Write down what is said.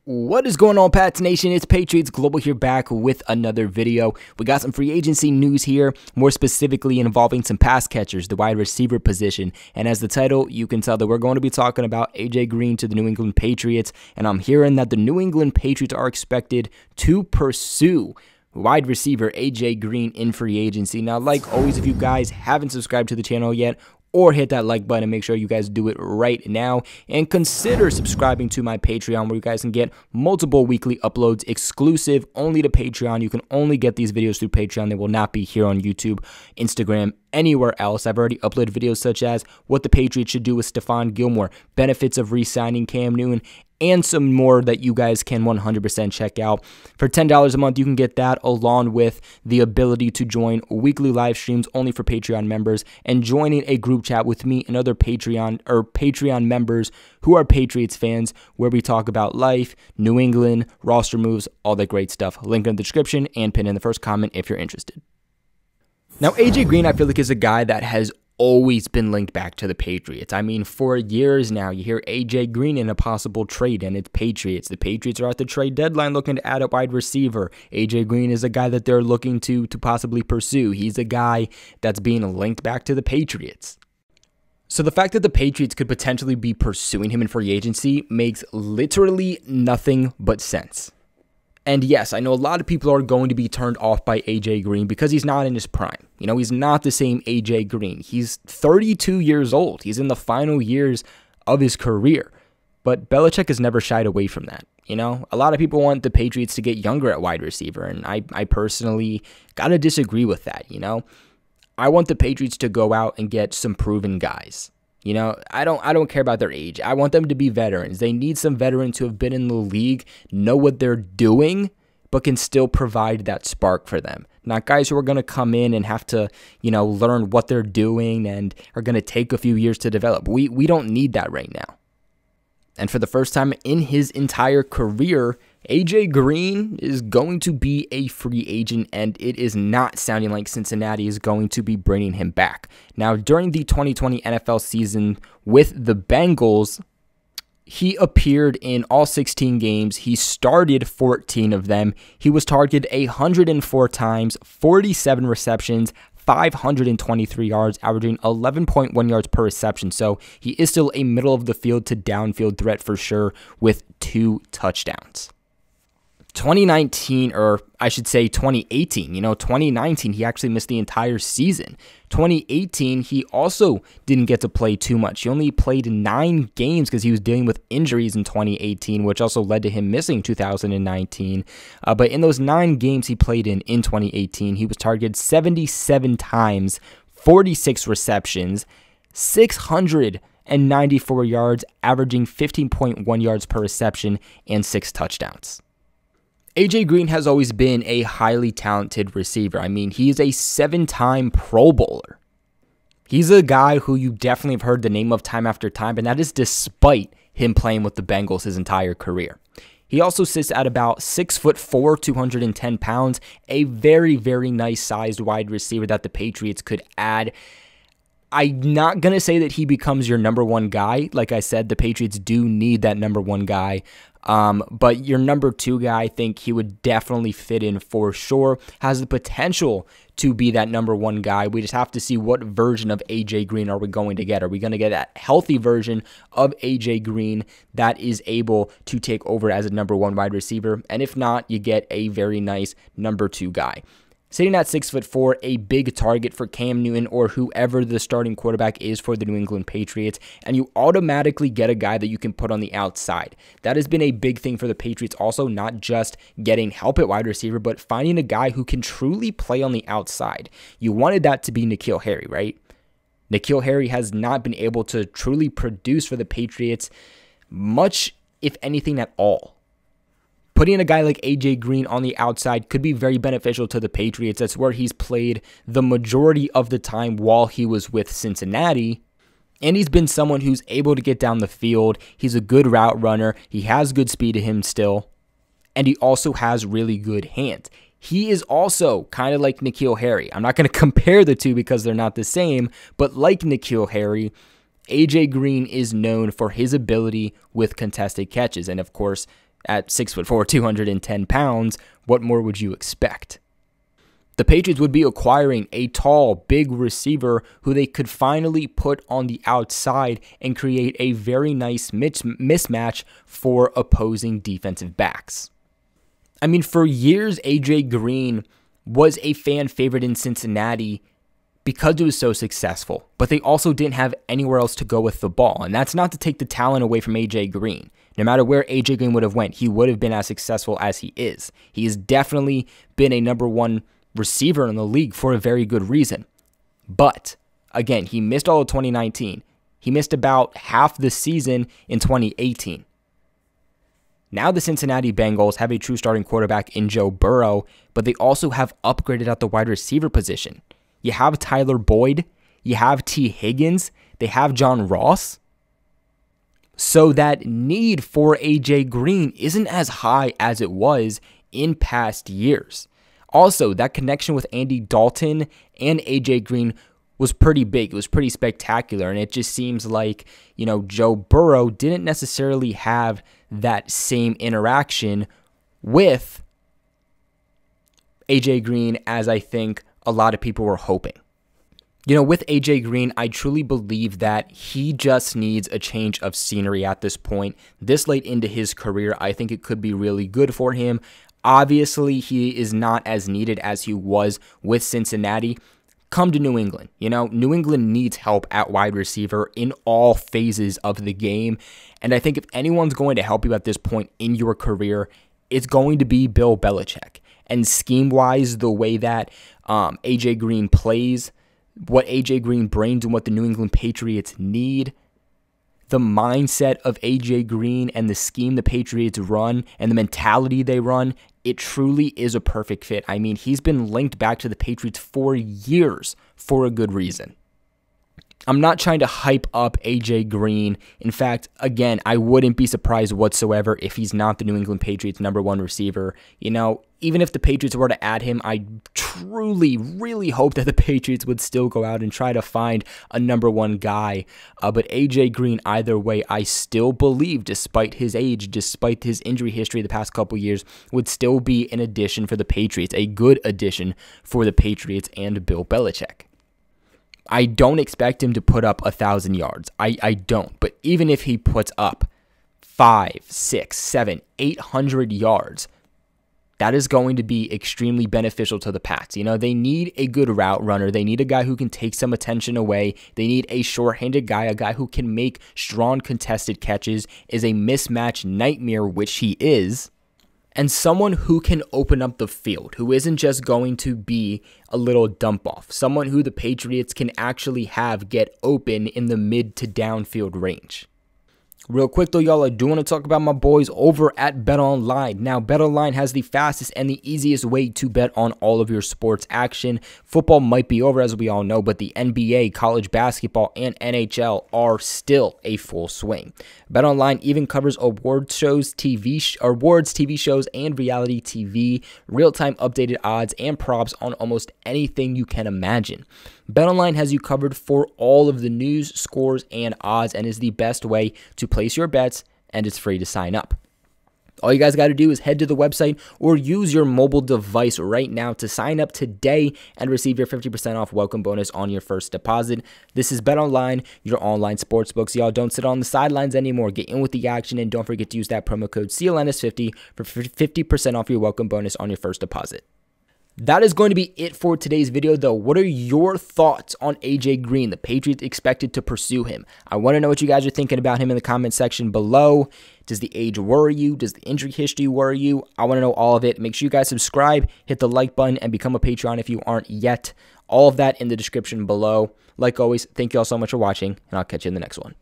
What is going on, Pats Nation? It's Patriots Global here, back with another video. We got some free agency news here, more specifically involving some pass catchers, the wide receiver position. And as the title, you can tell that we're going to be talking about A.J. Green to the New England Patriots. And I'm hearing that the New England Patriots are expected to pursue wide receiver A.J. Green in free agency. Now, like always, if you guys haven't subscribed to the channel yet, or hit that like button, make sure you guys do it right now, and consider subscribing to my Patreon, where you guys can get multiple weekly uploads exclusive only to Patreon. You can only get these videos through Patreon. They will not be here on YouTube, Instagram, anywhere else. I've already uploaded videos such as what the Patriots should do with Stephon Gilmore, benefits of re-signing Cam Newton, and some more that you guys can 100% check out. For $10 a month, you can get that along with the ability to join weekly live streams only for Patreon members and joining a group chat with me and other Patreon members who are Patriots fans, where we talk about life, New England, roster moves, all that great stuff. Link in the description and pin in the first comment if you're interested. Now, A.J. Green, I feel like, is a guy that has always been linked back to the Patriots. I mean, for years now, you hear A.J. Green in a possible trade, and it's Patriots. The Patriots are at the trade deadline looking to add a wide receiver. A.J. Green is a guy that they're looking to possibly pursue. He's a guy that's being linked back to the Patriots. So the fact that the Patriots could potentially be pursuing him in free agency makes literally nothing but sense. And yes, I know a lot of people are going to be turned off by A.J. Green because he's not in his prime. You know, he's not the same A.J. Green. He's 32 years old. He's in the final years of his career. But Belichick has never shied away from that. You know, a lot of people want the Patriots to get younger at wide receiver, and I personally got to disagree with that, you know. I want the Patriots to go out and get some proven guys. You know, I don't care about their age. I want them to be veterans. They need some veterans who have been in the league, know what they're doing, but can still provide that spark for them. Not guys who are going to come in and have to, you know, learn what they're doing and are going to take a few years to develop. We don't need that right now. And for the first time in his entire career, A.J. Green is going to be a free agent, and it is not sounding like Cincinnati is going to be bringing him back. Now, during the 2020 NFL season with the Bengals, he appeared in all 16 games. He started 14 of them. He was targeted 104 times, 47 receptions, 523 yards, averaging 11.1 yards per reception. So he is still a middle of the field to downfield threat for sure, with 2 touchdowns. 2019, or I should say 2018, 2019, he actually missed the entire season. 2018, he also didn't get to play too much. He only played 9 games because he was dealing with injuries in 2018, which also led to him missing 2019. But in those 9 games he played in 2018, he was targeted 77 times, 46 receptions, 694 yards, averaging 15.1 yards per reception, and 6 touchdowns. A.J. Green has always been a highly talented receiver. I mean, he is a 7-time Pro Bowler. He's a guy who you definitely have heard the name of time after time, and that is despite him playing with the Bengals his entire career. He also sits at about 6'4", 210 pounds, a very, very nice sized wide receiver that the Patriots could add. I'm not going to say that he becomes your number 1 guy. Like I said, the Patriots do need that number 1 guy. But your number 2 guy, I think he would definitely fit in for sure. Has the potential to be that number 1 guy. We just have to see what version of A.J. Green are we going to get. Are we going to get that healthy version of A.J. Green that is able to take over as a number 1 wide receiver? And if not, you get a very nice number 2 guy. Sitting at 6'4", a big target for Cam Newton or whoever the starting quarterback is for the New England Patriots, and you automatically get a guy that you can put on the outside. That has been a big thing for the Patriots also, not just getting help at wide receiver, but finding a guy who can truly play on the outside. You wanted that to be N'Keal Harry, right? N'Keal Harry has not been able to truly produce for the Patriots much, if anything at all. Putting a guy like A.J. Green on the outside could be very beneficial to the Patriots. That's where he's played the majority of the time while he was with Cincinnati. And he's been someone who's able to get down the field. He's a good route runner. He has good speed to him still. And he also has really good hands. He is also kind of like N'Keal Harry. I'm not going to compare the two because they're not the same. But like N'Keal Harry, A.J. Green is known for his ability with contested catches. And of course, At 6'4", 210 pounds, what more would you expect? The Patriots would be acquiring a tall, big receiver who they could finally put on the outside and create a very nice mismatch for opposing defensive backs. I mean, for years, A.J. Green was a fan favorite in Cincinnati because it was so successful, but they also didn't have anywhere else to go with the ball. And that's not to take the talent away from A.J. Green. No matter where A.J. Green would have went, he would have been as successful as he is. He has definitely been a #1 receiver in the league for a very good reason. But, again, he missed all of 2019. He missed about half the season in 2018. Now the Cincinnati Bengals have a true starting quarterback in Joe Burrow, but they also have upgraded at the wide receiver position. You have Tyler Boyd, you have T. Higgins, they have John Ross. So that need for A.J. Green isn't as high as it was in past years. Also, that connection with Andy Dalton and A.J. Green was pretty big. It was pretty spectacular, and it just seems like, Joe Burrow didn't necessarily have that same interaction with A.J. Green as I think a lot of people were hoping. With A.J. Green, I truly believe that he just needs a change of scenery at this point. This late into his career, I think it could be really good for him. Obviously, he is not as needed as he was with Cincinnati. Come to New England. New England needs help at wide receiver in all phases of the game. And I think if anyone's going to help you at this point in your career, it's going to be Bill Belichick. And scheme-wise, the way that A.J. Green plays, what A.J. Green brings and what the New England Patriots need, the mindset of A.J. Green and the scheme the Patriots run and the mentality they run, it truly is a perfect fit. I mean, he's been linked back to the Patriots for years for a good reason. I'm not trying to hype up A.J. Green. In fact, again, I wouldn't be surprised whatsoever if he's not the New England Patriots' #1 receiver. Even if the Patriots were to add him, I truly, really hope that the Patriots would still go out and try to find a #1 guy. But A.J. Green, either way, I still believe, despite his age, despite his injury history the past couple years, would still be an addition for the Patriots, a good addition for the Patriots and Bill Belichick. I don't expect him to put up 1,000 yards. I don't. But even if he puts up 5, 6, 7, 800 yards, that is going to be extremely beneficial to the Pats. They need a good route runner. They need a guy who can take some attention away. They need a short-handed guy, a guy who can make strong contested catches, is a mismatch nightmare, which he is. And someone who can open up the field, who isn't just going to be a little dump off. Someone who the Patriots can actually have get open in the mid to downfield range. Real quick though, y'all, I do want to talk about my boys over at BetOnline. Now, BetOnline has the fastest and the easiest way to bet on all of your sports action. Football might be over, as we all know, but the NBA, college basketball, and NHL are still a full swing. BetOnline even covers awards, TV shows, and reality TV, real-time updated odds and props on almost anything you can imagine. BetOnline has you covered for all of the news, scores, and odds, and is the best way to place your bets, and it's free to sign up. All you guys got to do is head to the website or use your mobile device right now to sign up today and receive your 50% off welcome bonus on your first deposit. This is BetOnline, your online sportsbooks. Y'all don't sit on the sidelines anymore. Get in with the action, and don't forget to use that promo code CLNS50 for 50% off your welcome bonus on your first deposit. That is going to be it for today's video, though. What are your thoughts on A.J. Green? The Patriots expected to pursue him. I want to know what you guys are thinking about him in the comment section below. Does the age worry you? Does the injury history worry you? I want to know all of it. Make sure you guys subscribe, hit the like button, and become a Patreon if you aren't yet. All of that in the description below. Like always, thank you all so much for watching, and I'll catch you in the next one.